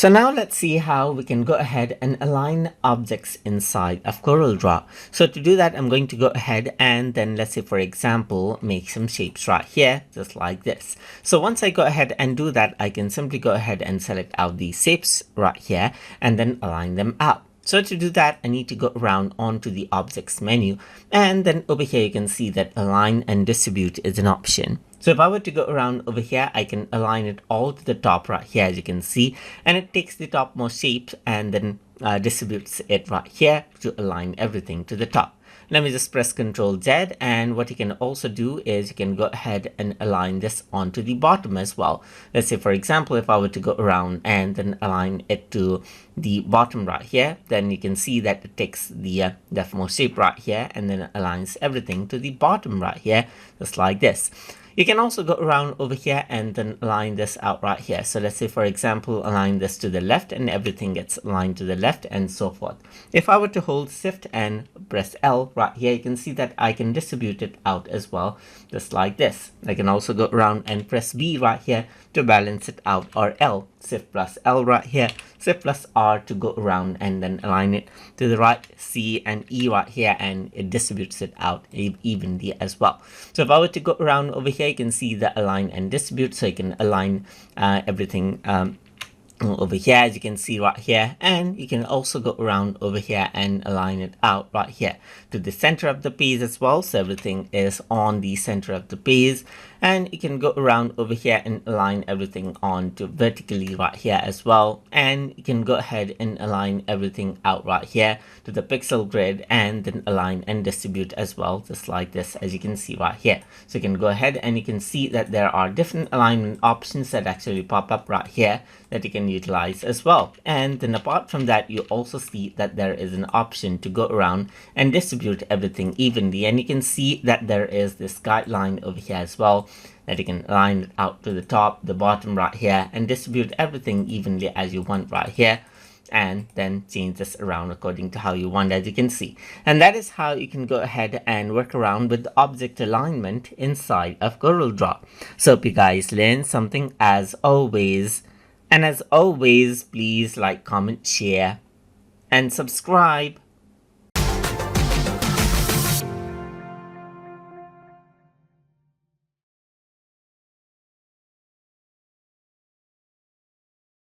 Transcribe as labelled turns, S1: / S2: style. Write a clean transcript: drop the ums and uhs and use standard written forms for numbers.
S1: So now let's see how we can go ahead and align objects inside of Corel Draw. So to do that, I'm going to go ahead and then let's say, for example, make some shapes right here, just like this. So once I go ahead and do that, I can simply go ahead and select out these shapes right here and then align them out. So to do that, I need to go around onto the objects menu, and then over here you can see that align and distribute is an option. So if I were to go around over here, I can align it all to the top right here, as you can see, and it takes the topmost shape and then distributes it right here to align everything to the top. Let me just press Ctrl Z, and what you can also do is you can go ahead and align this onto the bottom as well. Let's say, for example, if I were to go around and then align it to the bottom right here, then you can see that it takes the leftmost shape right here and then aligns everything to the bottom right here, just like this. You can also go around over here and then align this out right here. So let's say, for example, align this to the left and everything gets aligned to the left and so forth. If I were to hold Shift and press L right here, you can see that I can distribute it out as well, just like this. I can also go around and press B right here to balance it out, or L, Shift plus L right here, Shift plus R to go around and then align it to the right, C and E right here, and it distributes it out evenly as well. So if I were to go around over here, you can see the align and distribute, so you can align everything over here, as you can see right here, and you can also go around over here and align it out right here to the center of the page as well, so everything is on the center of the page. And you can go around over here and align everything on to vertically right here as well, and you can go ahead and align everything out right here to the pixel grid and then align and distribute as well, just like this, as you can see right here. So you can go ahead and you can see that there are different alignment options that actually pop up right here that you can utilize as well. And then apart from that, you also see that there is an option to go around and distribute everything evenly, and you can see that there is this guideline over here as well that you can align it out to the top, the bottom right here, and distribute everything evenly as you want right here, and then change this around according to how you want, as you can see. And that is how you can go ahead and work around with the object alignment inside of Corel Draw. So hope you guys learned something as always. And as always, please like, comment, share, and subscribe.